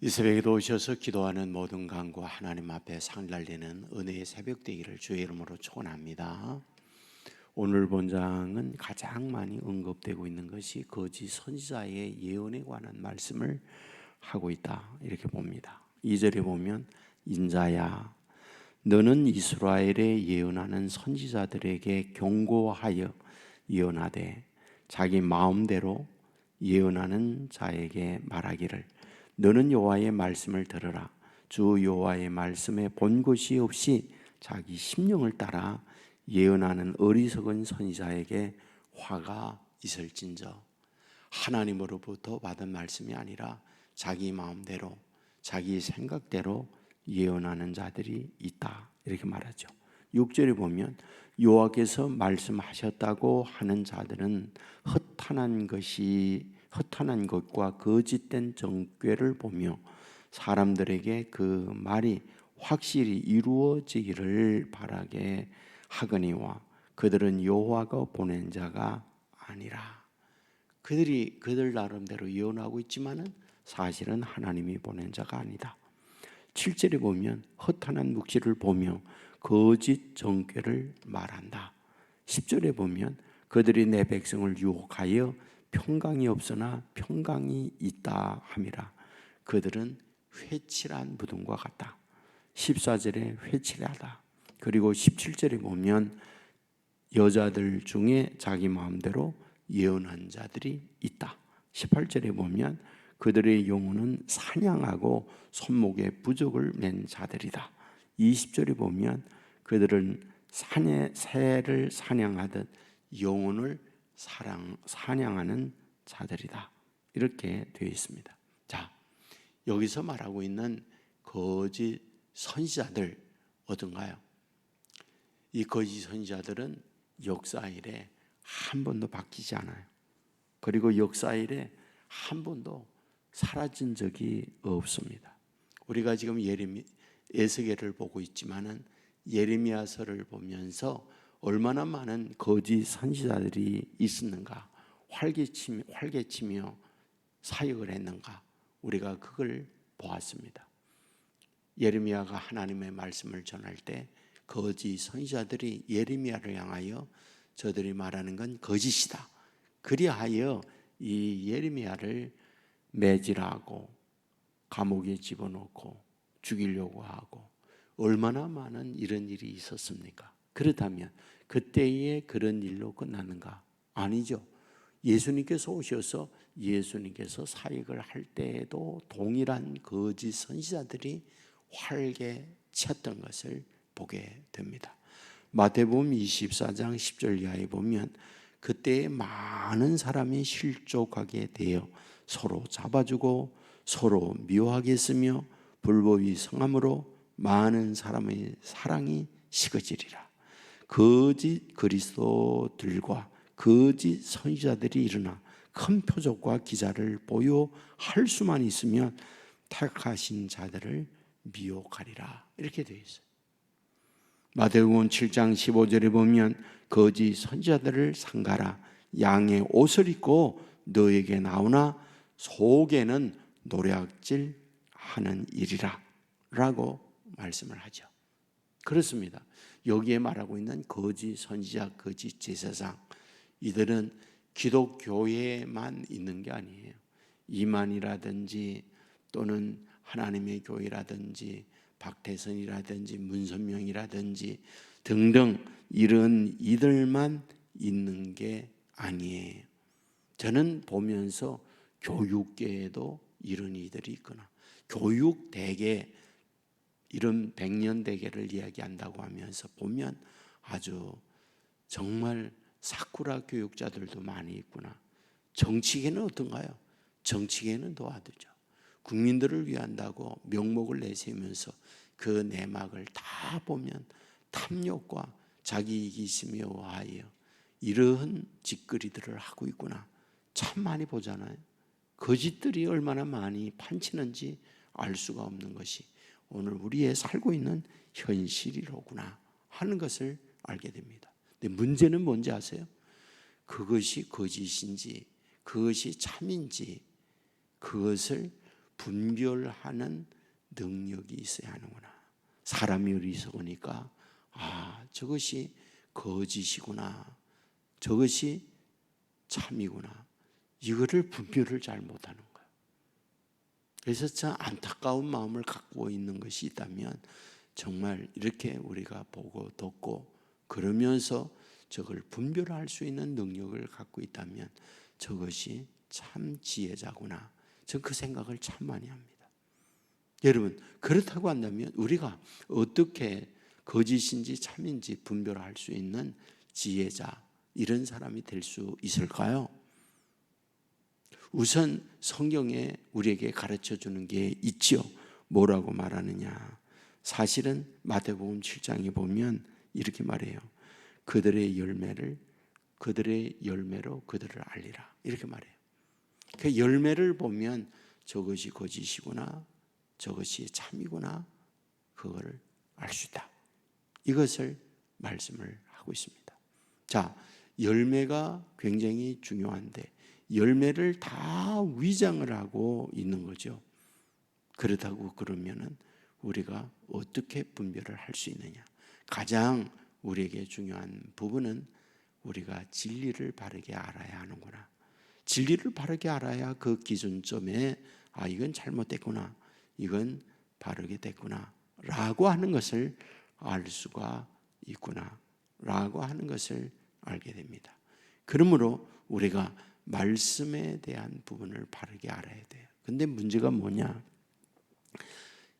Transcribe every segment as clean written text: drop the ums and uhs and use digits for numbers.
이 새벽에도 오셔서 기도하는 모든 강과 하나님 앞에 상달되는 은혜의 새벽 되기를 주의 이름으로 축원합니다. 오늘 본장은 가장 많이 언급되고 있는 것이 거짓 선지자의 예언에 관한 말씀을 하고 있다 이렇게 봅니다. 2절에 보면 인자야 너는 이스라엘에 예언하는 선지자들에게 경고하여 예언하되 자기 마음대로 예언하는 자에게 말하기를 너는 여호와의 말씀을 들으라. 주 여호와의 말씀에 본 것이 없이 자기 심령을 따라 예언하는 어리석은 선지자에게 화가 있을진저. 하나님으로부터 받은 말씀이 아니라 자기 마음대로 자기 생각대로 예언하는 자들이 있다 이렇게 말하죠. 6절에 보면 여호와께서 말씀하셨다고 하는 자들은 허탄한 것과 거짓된 정죄를 보며 사람들에게 그 말이 확실히 이루어지기를 바라게 하거니와 그들은 여호와가 보낸 자가 아니라. 그들 나름대로 예언하고 있지만은 사실은 하나님이 보낸 자가 아니다. 7절에 보면 허탄한 묵시를 보며 거짓 정죄를 말한다. 10절에 보면 그들이 내 백성을 유혹하여 평강이 없으나 평강이 있다 함이라. 그들은 회칠한 무덤과 같다. 14절에 회칠하다. 그리고 17절에 보면 여자들 중에 자기 마음대로 예언한 자들이 있다. 18절에 보면 그들의 영혼은 사냥하고 손목에 부적을 맨 자들이다. 20절에 보면 그들은 새를 사냥하듯 영혼을 사냥하는 자들이다. 이렇게 되어 있습니다. 자, 여기서 말하고 있는 거짓 선지자들 어떤가요? 이 거짓 선지자들은 역사 이래 한 번도 바뀌지 않아요. 그리고 역사 이래 한 번도 사라진 적이 없습니다. 우리가 지금 에스겔을 보고 있지만은 예레미야서를 보면서 얼마나 많은 거짓 선지자들이 있었는가, 활개치며 사역을 했는가, 우리가 그걸 보았습니다. 예레미야가 하나님의 말씀을 전할 때 거짓 선지자들이 예레미야를 향하여 저들이 말하는 건 거짓이다. 그리하여 이 예레미야를 매질하고 감옥에 집어넣고 죽이려고 하고 얼마나 많은 이런 일이 있었습니까? 그렇다면 그때에 그런 일로 끝났는가? 아니죠. 예수님께서 오셔서 예수님께서 사역을 할 때에도 동일한 거짓 선지자들이 활개쳤던 것을 보게 됩니다. 마태복음 24장 10절 이하에 보면 그때 많은 사람이 실족하게 되어 서로 잡아주고 서로 미워하게 했으며 불법이 성함으로 많은 사람의 사랑이 식어지리라. 거짓 그리스도들과 거짓 선지자들이 일어나 큰 표적과 기사를 보여할 수만 있으면 택하신 자들을 미혹하리라 이렇게 되어 있어요. 마태복음 7장 15절에 보면 거짓 선지자들을 삼가라. 양의 옷을 입고 너에게 나오나 속에는 노략질 하는 일이라 라고 말씀을 하죠. 그렇습니다. 여기에 말하고 있는 거짓 선지자, 거짓 제사장, 이들은 기독교회에만 있는 게 아니에요. 이만이라든지 또는 하나님의 교회라든지 박태선이라든지 문선명이라든지 등등 이런 이들만 있는 게 아니에요. 저는 보면서 교육계에도 이런 이들이 있거나 교육대계 이런 백년대계를 이야기한다고 하면서 보면 아주 정말 사쿠라 교육자들도 많이 있구나. 정치계는 어떤가요? 정치계는 도와주죠. 국민들을 위한다고 명목을 내세우면서 그 내막을 다 보면 탐욕과 자기 이기심에 의하여 이러한 짓거리들을 하고 있구나. 참 많이 보잖아요. 거짓들이 얼마나 많이 판치는지 알 수가 없는 것이 오늘 우리의 살고 있는 현실이로구나 하는 것을 알게 됩니다. 근데 문제는 뭔지 아세요? 그것이 거짓인지 그것이 참인지 그것을 분별하는 능력이 있어야 하는구나. 사람이 어리석으니까 저것이 거짓이구나, 저것이 참이구나, 이거를 분별을 잘 못하는 거예요. 그래서 참 안타까운 마음을 갖고 있는 것이 있다면 정말 이렇게 우리가 보고 듣고 그러면서 저걸 분별할 수 있는 능력을 갖고 있다면 저것이 참 지혜자구나, 전 그 생각을 참 많이 합니다. 여러분, 그렇다고 한다면 우리가 어떻게 거짓인지 참인지 분별할 수 있는 지혜자, 이런 사람이 될 수 있을까요? 우선 성경에 우리에게 가르쳐 주는 게 있지요. 뭐라고 말하느냐? 사실은 마태복음 7장에 보면 이렇게 말해요. 그들의 열매로 그들을 알리라, 이렇게 말해요. 그 열매를 보면 저것이 거짓이구나, 저것이 참이구나, 그거를 알 수 있다. 이것을 말씀을 하고 있습니다. 자, 열매가 굉장히 중요한데 열매를 다 위장을 하고 있는 거죠. 그렇다고 그러면은 우리가 어떻게 분별을 할 수 있느냐? 가장 우리에게 중요한 부분은 우리가 진리를 바르게 알아야 하는구나. 진리를 바르게 알아야 그 기준점에 이건 잘못됐구나, 이건 바르게 됐구나 라고 하는 것을 알 수가 있구나 라고 하는 것을 알게 됩니다. 그러므로 우리가 말씀에 대한 부분을 바르게 알아야 돼요. 근데 문제가 뭐냐?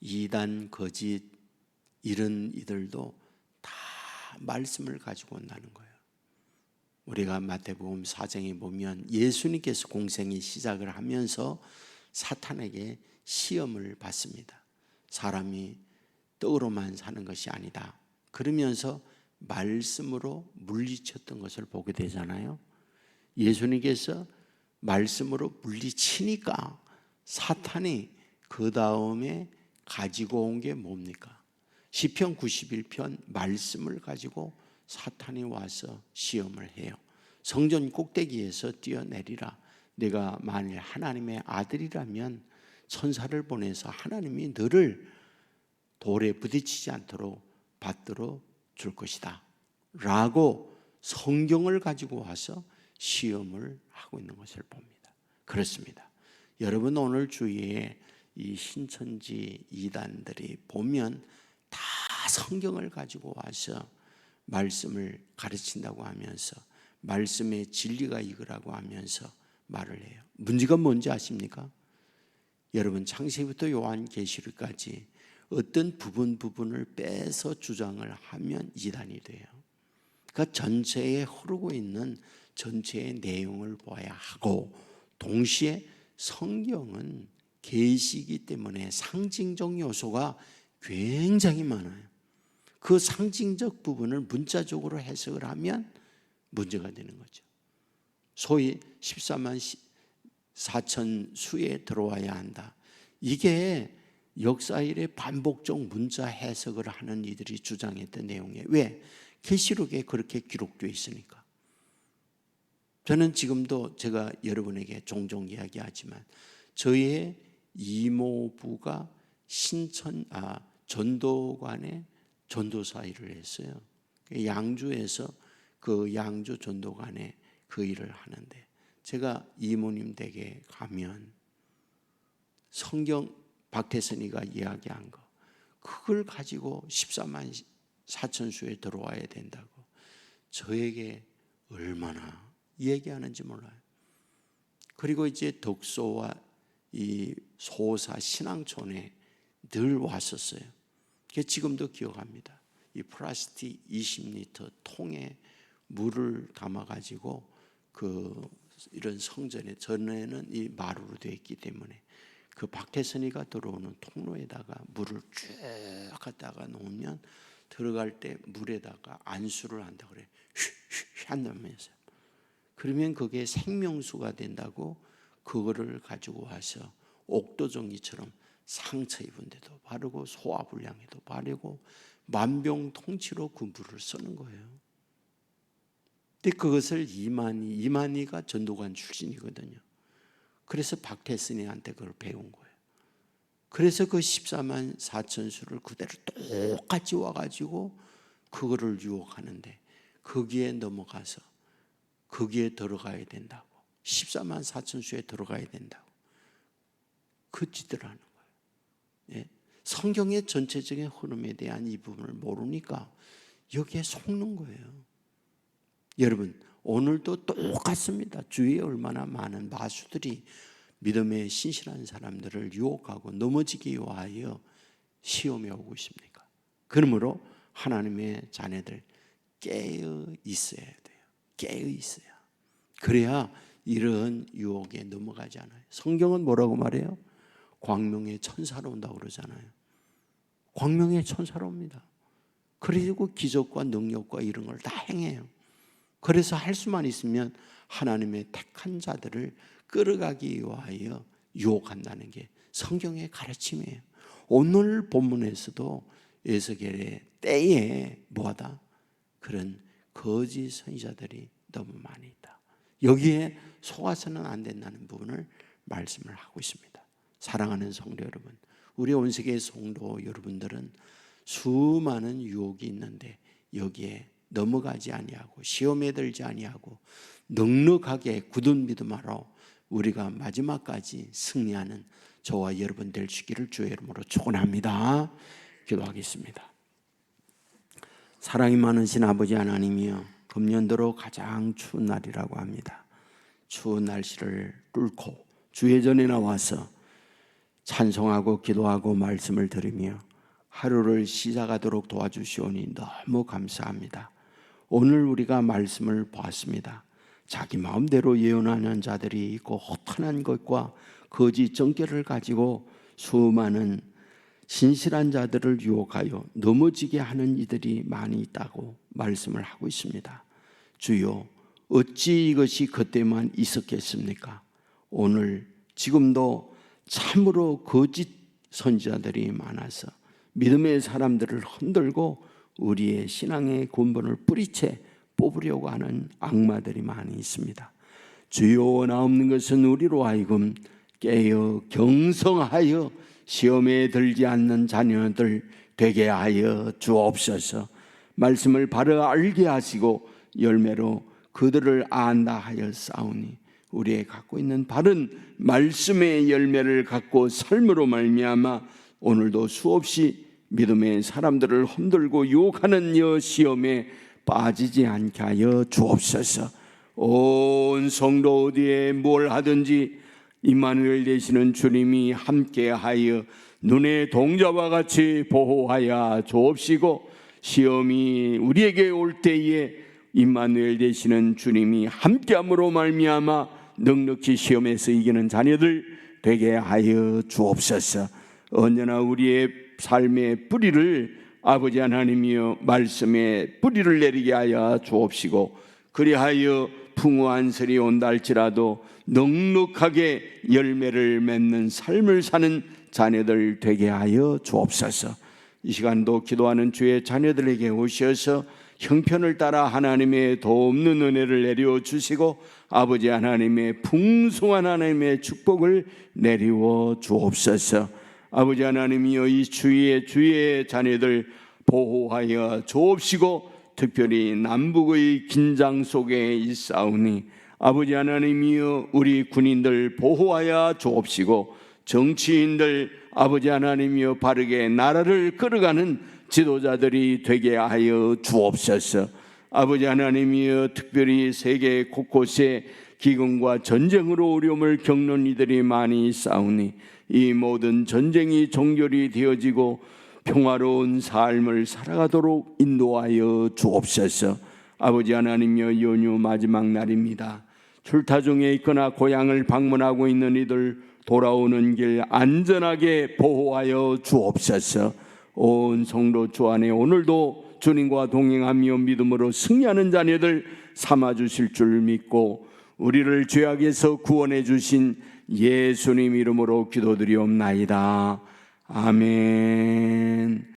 이단, 거짓 이런 이들도 다 말씀을 가지고 온다는 거예요. 우리가 마태복음 4장에 보면 예수님께서 공생의 시작을 하면서 사탄에게 시험을 받습니다. 사람이 떡으로만 사는 것이 아니다, 그러면서 말씀으로 물리쳤던 것을 보게 되잖아요. 예수님께서 말씀으로 물리치니까 사탄이 그 다음에 가지고 온 게 뭡니까? 시편 91편 말씀을 가지고 사탄이 와서 시험을 해요. 성전 꼭대기에서 뛰어내리라. 내가 만일 하나님의 아들이라면 천사를 보내서 하나님이 너를 돌에 부딪히지 않도록 받들어 줄 것이다 라고 성경을 가지고 와서 시험을 하고 있는 것을 봅니다. 그렇습니다. 여러분, 오늘 주위에 이 신천지 이단들이 보면 다 성경을 가지고 와서 말씀을 가르친다고 하면서 말씀의 진리가 이거라고 하면서 말을 해요. 문제가 뭔지 아십니까? 여러분, 창세기부터 요한계시록까지 어떤 부분을 빼서 주장을 하면 이단이 돼요. 그러니까 전체에 흐르고 있는 전체의 내용을 봐야 하고, 동시에 성경은 계시이기 때문에 상징적 요소가 굉장히 많아요. 그 상징적 부분을 문자적으로 해석을 하면 문제가 되는 거죠. 소위 14만 4천 수에 들어와야 한다. 이게 역사일의 반복적 문자 해석을 하는 이들이 주장했던 내용이에요. 왜? 계시록에 그렇게 기록되어 있으니까. 저는 지금도 제가 여러분에게 종종 이야기하지만 저희의 이모부가 전도관의 전도사 일을 했어요. 양주에서 그 양주 전도관의 그 일을 하는데, 제가 이모님 댁에 가면 성경 박태선이가 이야기한 거, 그걸 가지고 14만 4천 수에 들어와야 된다고 저에게 얼마나 얘기하는지 몰라요. 그리고 이제 덕소와 이 소사 신앙촌에 늘 왔었어요. 지금도 기억합니다. 이 플라스틱 20리터 통에 물을 담아가지고 이런 성전에, 전에는 이 마루로 되어 있기 때문에 그 박태선이가 들어오는 통로에다가 물을 쭉 갖다가 놓으면 들어갈 때 물에다가 안수를 한다고 그래요. 휘휘 한다면서요. 그러면 그게 생명수가 된다고 그거를 가지고 와서 옥도종이처럼 상처 입은 데도 바르고 소화불량에도 바르고 만병통치로 그 물을 쓰는 거예요. 근데 그것을 이만희가 전도관 출신이거든요. 그래서 박태선이한테 그걸 배운 거예요. 그래서 그 14만 4천 수를 그대로 똑같이 와가지고 그거를 유혹하는데 거기에 넘어가서 거기에 들어가야 된다고, 14만 4천 수에 들어가야 된다고 그 짓을 하는 거예요. 예? 성경의 전체적인 흐름에 대한 이 부분을 모르니까 여기에 속는 거예요. 여러분, 오늘도 똑같습니다. 주위에 얼마나 많은 마수들이 믿음에 신실한 사람들을 유혹하고 넘어지기 위하여 시험에 오고 있습니까? 그러므로 하나님의 자녀들 깨어 있어야 돼요. 깨어 있어야. 그래야 이런 유혹에 넘어가지 않아요. 성경은 뭐라고 말해요? 광명의 천사로 온다고 그러잖아요. 광명의 천사로 옵니다. 그리고 기적과 능력과 이런 걸 다 행해요. 그래서 할 수만 있으면 하나님의 택한 자들을 끌어가기 위하여 유혹한다는 게 성경의 가르침이에요. 오늘 본문에서도 에스겔의 때에 뭐하다? 그런 거짓 선지자들이 너무 많이 있다. 여기에 속아서는 안 된다는 부분을 말씀을 하고 있습니다. 사랑하는 성도 여러분, 우리 온 세계 성도 여러분들은 수많은 유혹이 있는데 여기에 넘어가지 아니하고 시험에 들지 아니하고 넉넉하게 굳은 믿음으로 우리가 마지막까지 승리하는 저와 여러분 될 수 있기를 주의 이름으로 축원합니다. 기도하겠습니다. 사랑이 많으신 아버지 하나님이여, 금년도로 가장 추운 날이라고 합니다. 추운 날씨를 뚫고 주의 전에 나와서 찬송하고 기도하고 말씀을 들으며 하루를 시작하도록 도와주시오니 너무 감사합니다. 오늘 우리가 말씀을 보았습니다. 자기 마음대로 예언하는 자들이 있고 허탄한 것과 거짓 정죄를 가지고 수많은 신실한 자들을 유혹하여 넘어지게 하는 이들이 많이 있다고 말씀을 하고 있습니다. 주여, 어찌 이것이 그때만 있었겠습니까? 오늘 지금도 참으로 거짓 선지자들이 많아서 믿음의 사람들을 흔들고 우리의 신앙의 근본을 뿌리채 뽑으려고 하는 악마들이 많이 있습니다. 주여, 원하옵는 것은 우리로 하여금 깨어 경성하여 시험에 들지 않는 자녀들 되게 하여 주옵소서. 말씀을 바로 알게 하시고 열매로 그들을 안다 하여 싸우니 우리의 갖고 있는 바른 말씀의 열매를 갖고 삶으로 말미암아 오늘도 수없이 믿음의 사람들을 흔들고 유혹하는 여 시험에 빠지지 않게 하여 주옵소서. 온 성도 어디에 뭘 하든지 임마누엘 되시는 주님이 함께하여 눈의 동자와 같이 보호하여 주옵시고, 시험이 우리에게 올 때에 임마누엘 되시는 주님이 함께함으로 말미암아 넉넉히 시험에서 이기는 자녀들 되게 하여 주옵소서. 언제나 우리의 삶의 뿌리를 아버지 하나님이여 말씀의 뿌리를 내리게 하여 주옵시고, 그리하여 풍요한 설이 온다 할지라도 넉넉하게 열매를 맺는 삶을 사는 자녀들 되게 하여 주옵소서. 이 시간도 기도하는 주의 자녀들에게 오셔서 형편을 따라 하나님의 도없는 은혜를 내려 주시고 아버지 하나님의 풍성한 하나님의 축복을 내리워 주옵소서. 아버지 하나님이여, 이 주의 자녀들 보호하여 주옵시고, 특별히 남북의 긴장 속에 있사오니 아버지 하나님이여, 우리 군인들 보호하여 주옵시고, 정치인들 아버지 하나님이여 바르게 나라를 끌어가는 지도자들이 되게 하여 주옵소서. 아버지 하나님이여, 특별히 세계 곳곳에 기근과 전쟁으로 어려움을 겪는 이들이 많이 있사오니 이 모든 전쟁이 종결이 되어지고 평화로운 삶을 살아가도록 인도하여 주옵소서. 아버지 하나님이여, 연휴 마지막 날입니다. 출타 중에 있거나 고향을 방문하고 있는 이들 돌아오는 길 안전하게 보호하여 주옵소서. 온 성도 주 안에 오늘도 주님과 동행하며 믿음으로 승리하는 자녀들 삼아주실 줄 믿고 우리를 죄악에서 구원해 주신 예수님 이름으로 기도드리옵나이다. 아멘.